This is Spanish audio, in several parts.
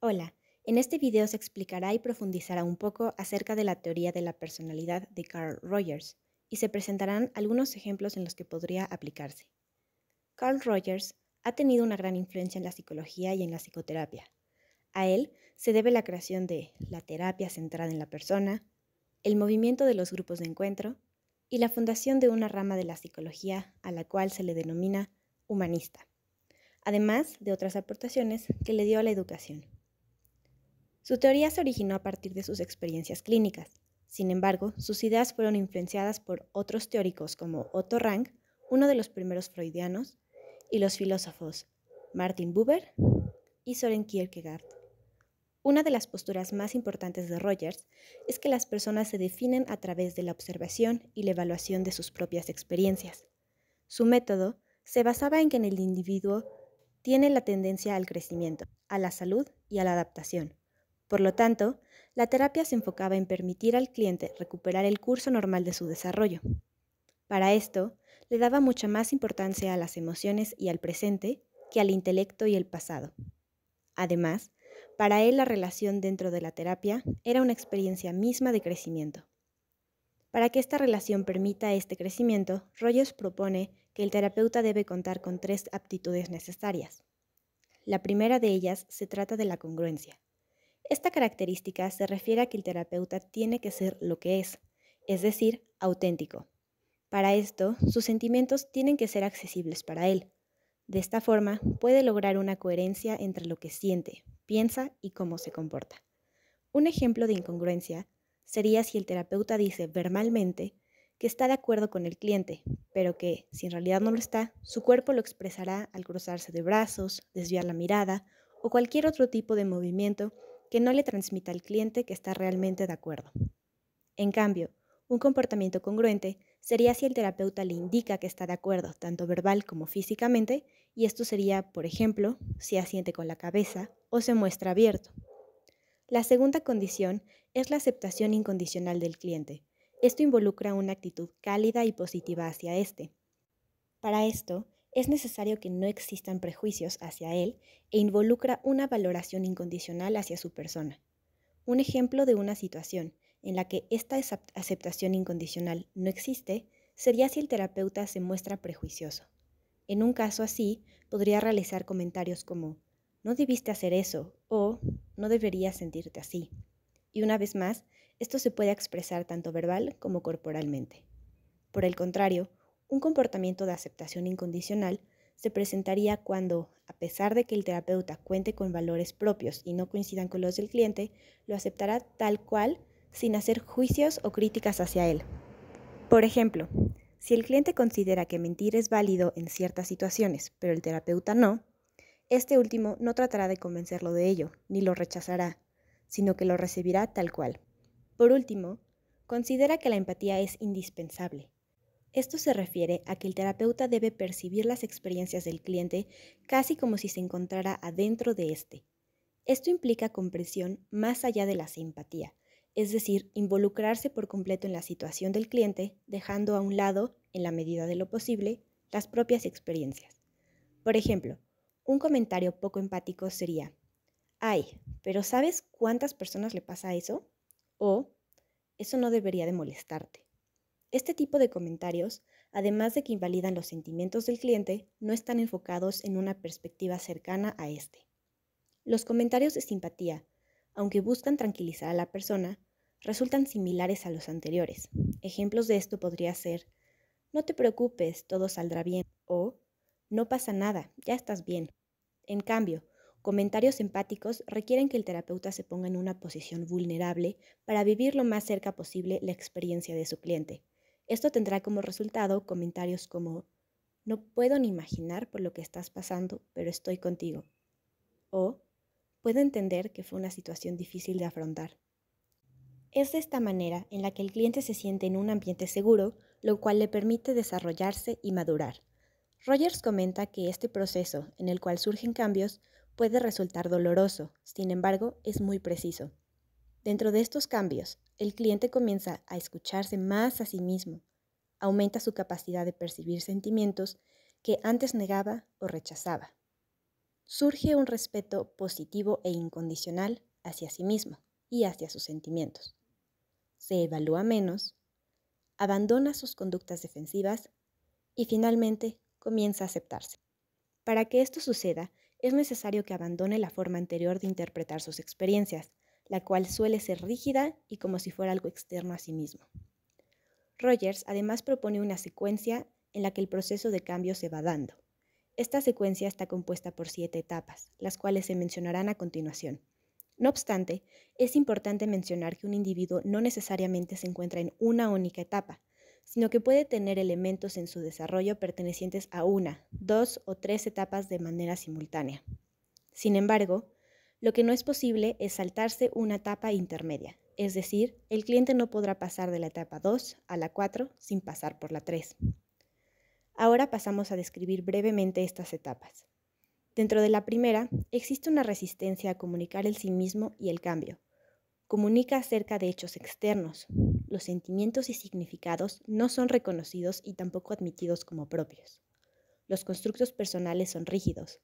Hola, en este video se explicará y profundizará un poco acerca de la teoría de la personalidad de Carl Rogers y se presentarán algunos ejemplos en los que podría aplicarse. Carl Rogers ha tenido una gran influencia en la psicología y en la psicoterapia. A él se debe la creación de la terapia centrada en la persona, el movimiento de los grupos de encuentro y la fundación de una rama de la psicología a la cual se le denomina humanista, además de otras aportaciones que le dio a la educación. Su teoría se originó a partir de sus experiencias clínicas. Sin embargo, sus ideas fueron influenciadas por otros teóricos como Otto Rank, uno de los primeros freudianos, y los filósofos Martin Buber y Søren Kierkegaard. Una de las posturas más importantes de Rogers es que las personas se definen a través de la observación y la evaluación de sus propias experiencias. Su método se basaba en que el individuo tiene la tendencia al crecimiento, a la salud y a la adaptación. Por lo tanto, la terapia se enfocaba en permitir al cliente recuperar el curso normal de su desarrollo. Para esto, le daba mucha más importancia a las emociones y al presente que al intelecto y el pasado. Además, para él la relación dentro de la terapia era una experiencia misma de crecimiento. Para que esta relación permita este crecimiento, Rogers propone que el terapeuta debe contar con 3 aptitudes necesarias. La primera de ellas se trata de la congruencia. Esta característica se refiere a que el terapeuta tiene que ser lo que es decir, auténtico. Para esto, sus sentimientos tienen que ser accesibles para él. De esta forma, puede lograr una coherencia entre lo que siente, piensa y cómo se comporta. Un ejemplo de incongruencia sería si el terapeuta dice verbalmente que está de acuerdo con el cliente, pero que, si en realidad no lo está, su cuerpo lo expresará al cruzarse de brazos, desviar la mirada o cualquier otro tipo de movimiento que no le transmita al cliente que está realmente de acuerdo. En cambio, un comportamiento congruente sería si el terapeuta le indica que está de acuerdo, tanto verbal como físicamente, y esto sería, por ejemplo, si asiente con la cabeza o se muestra abierto. La segunda condición es la aceptación incondicional del cliente. Esto involucra una actitud cálida y positiva hacia éste. Para esto, es necesario que no existan prejuicios hacia él e involucra una valoración incondicional hacia su persona. Un ejemplo de una situación en la que esta aceptación incondicional no existe sería si el terapeuta se muestra prejuicioso. En un caso así, podría realizar comentarios como no debiste hacer eso o no deberías sentirte así. Y una vez más, esto se puede expresar tanto verbal como corporalmente. Por el contrario, un comportamiento de aceptación incondicional se presentaría cuando, a pesar de que el terapeuta cuente con valores propios y no coincidan con los del cliente, lo aceptará tal cual sin hacer juicios o críticas hacia él. Por ejemplo, si el cliente considera que mentir es válido en ciertas situaciones, pero el terapeuta no, este último no tratará de convencerlo de ello, ni lo rechazará, sino que lo recibirá tal cual. Por último, considera que la empatía es indispensable. Esto se refiere a que el terapeuta debe percibir las experiencias del cliente casi como si se encontrara adentro de éste. Esto implica comprensión más allá de la simpatía, es decir, involucrarse por completo en la situación del cliente, dejando a un lado, en la medida de lo posible, las propias experiencias. Por ejemplo, un comentario poco empático sería, ay, pero ¿sabes cuántas personas le pasa eso? O, eso no debería de molestarte. Este tipo de comentarios, además de que invalidan los sentimientos del cliente, no están enfocados en una perspectiva cercana a este. Los comentarios de simpatía, aunque buscan tranquilizar a la persona, resultan similares a los anteriores. Ejemplos de esto podría ser, no te preocupes, todo saldrá bien, o no pasa nada, ya estás bien. En cambio, comentarios empáticos requieren que el terapeuta se ponga en una posición vulnerable para vivir lo más cerca posible la experiencia de su cliente. Esto tendrá como resultado comentarios como, no puedo ni imaginar por lo que estás pasando, pero estoy contigo. O, puedo entender que fue una situación difícil de afrontar. Es de esta manera en la que el cliente se siente en un ambiente seguro, lo cual le permite desarrollarse y madurar. Rogers comenta que este proceso, en el cual surgen cambios, puede resultar doloroso, sin embargo, es muy preciso. Dentro de estos cambios, el cliente comienza a escucharse más a sí mismo, aumenta su capacidad de percibir sentimientos que antes negaba o rechazaba. surge un respeto positivo e incondicional hacia sí mismo y hacia sus sentimientos. Se evalúa menos, abandona sus conductas defensivas y finalmente comienza a aceptarse. Para que esto suceda, es necesario que abandone la forma anterior de interpretar sus experiencias, la cual suele ser rígida y como si fuera algo externo a sí mismo. Rogers además propone una secuencia en la que el proceso de cambio se va dando. Esta secuencia está compuesta por 7 etapas, las cuales se mencionarán a continuación. No obstante, es importante mencionar que un individuo no necesariamente se encuentra en una única etapa, sino que puede tener elementos en su desarrollo pertenecientes a una, 2 o 3 etapas de manera simultánea. Sin embargo, lo que no es posible es saltarse una etapa intermedia, es decir, el cliente no podrá pasar de la etapa 2 a la 4 sin pasar por la 3. Ahora pasamos a describir brevemente estas etapas. Dentro de la primera, existe una resistencia a comunicar el sí mismo y el cambio. Comunica acerca de hechos externos. Los sentimientos y significados no son reconocidos y tampoco admitidos como propios. Los constructos personales son rígidos.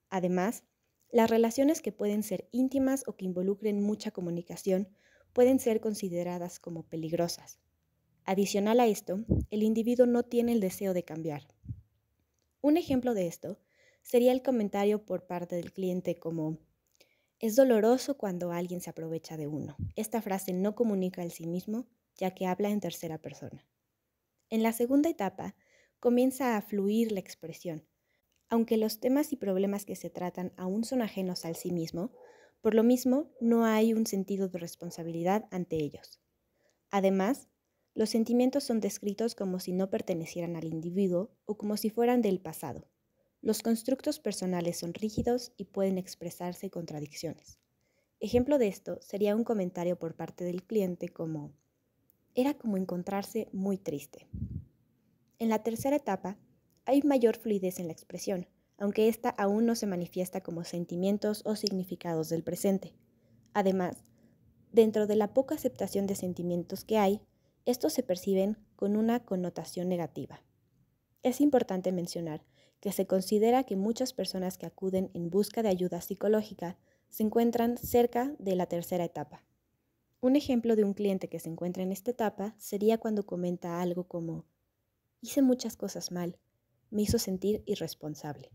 Además, las relaciones que pueden ser íntimas o que involucren mucha comunicación pueden ser consideradas como peligrosas. Adicional a esto, el individuo no tiene el deseo de cambiar. Un ejemplo de esto sería el comentario por parte del cliente como: es doloroso cuando alguien se aprovecha de uno. Esta frase no comunica el sí mismo, ya que habla en tercera persona. En la segunda etapa, comienza a fluir la expresión. Aunque los temas y problemas que se tratan aún son ajenos al sí mismo, por lo mismo no hay un sentido de responsabilidad ante ellos. Además, los sentimientos son descritos como si no pertenecieran al individuo o como si fueran del pasado. Los constructos personales son rígidos y pueden expresarse contradicciones. Ejemplo de esto sería un comentario por parte del cliente como: era como encontrarse muy triste. En la tercera etapa, hay mayor fluidez en la expresión, aunque ésta aún no se manifiesta como sentimientos o significados del presente. Además, dentro de la poca aceptación de sentimientos que hay, estos se perciben con una connotación negativa. Es importante mencionar que se considera que muchas personas que acuden en busca de ayuda psicológica se encuentran cerca de la tercera etapa. Un ejemplo de un cliente que se encuentra en esta etapa sería cuando comenta algo como: hice muchas cosas mal, me hizo sentir irresponsable.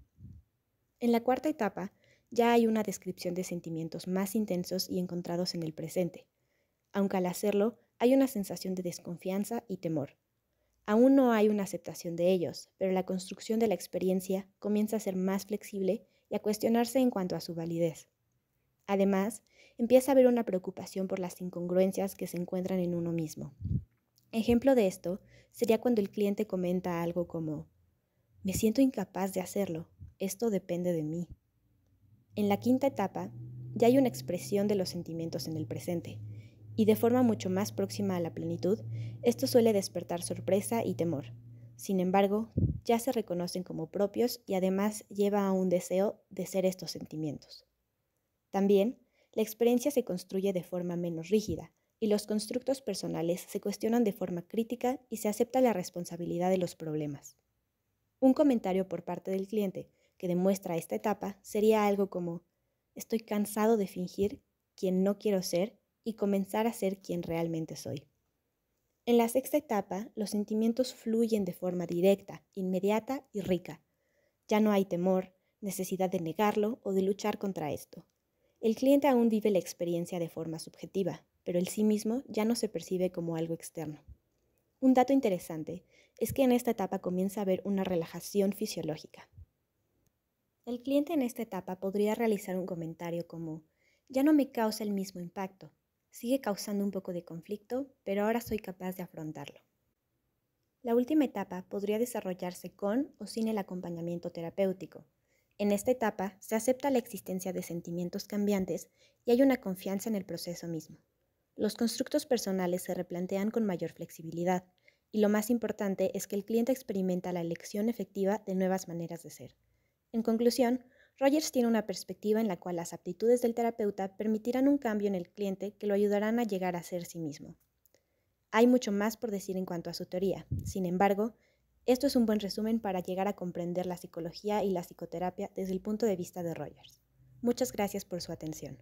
En la cuarta etapa ya hay una descripción de sentimientos más intensos y encontrados en el presente, aunque al hacerlo hay una sensación de desconfianza y temor. Aún no hay una aceptación de ellos, pero la construcción de la experiencia comienza a ser más flexible y a cuestionarse en cuanto a su validez. Además, empieza a haber una preocupación por las incongruencias que se encuentran en uno mismo. Ejemplo de esto sería cuando el cliente comenta algo como: me siento incapaz de hacerlo, esto depende de mí. En la quinta etapa, ya hay una expresión de los sentimientos en el presente, y de forma mucho más próxima a la plenitud, esto suele despertar sorpresa y temor. Sin embargo, ya se reconocen como propios y además lleva a un deseo de ser estos sentimientos. También, la experiencia se construye de forma menos rígida, y los constructos personales se cuestionan de forma crítica y se acepta la responsabilidad de los problemas. Un comentario por parte del cliente que demuestra esta etapa sería algo como: estoy cansado de fingir quien no quiero ser y comenzar a ser quien realmente soy. En la sexta etapa, los sentimientos fluyen de forma directa, inmediata y rica. Ya no hay temor, necesidad de negarlo o de luchar contra esto. El cliente aún vive la experiencia de forma subjetiva, pero el sí mismo ya no se percibe como algo externo. Un dato interesante es que en esta etapa comienza a haber una relajación fisiológica. El cliente en esta etapa podría realizar un comentario como: ya no me causa el mismo impacto, sigue causando un poco de conflicto, pero ahora soy capaz de afrontarlo. La última etapa podría desarrollarse con o sin el acompañamiento terapéutico. En esta etapa se acepta la existencia de sentimientos cambiantes y hay una confianza en el proceso mismo. Los constructos personales se replantean con mayor flexibilidad, y lo más importante es que el cliente experimenta la elección efectiva de nuevas maneras de ser. En conclusión, Rogers tiene una perspectiva en la cual las aptitudes del terapeuta permitirán un cambio en el cliente que lo ayudarán a llegar a ser sí mismo. Hay mucho más por decir en cuanto a su teoría. Sin embargo, Esto es un buen resumen para llegar a comprender la psicología y la psicoterapia desde el punto de vista de Rogers. Muchas gracias por su atención.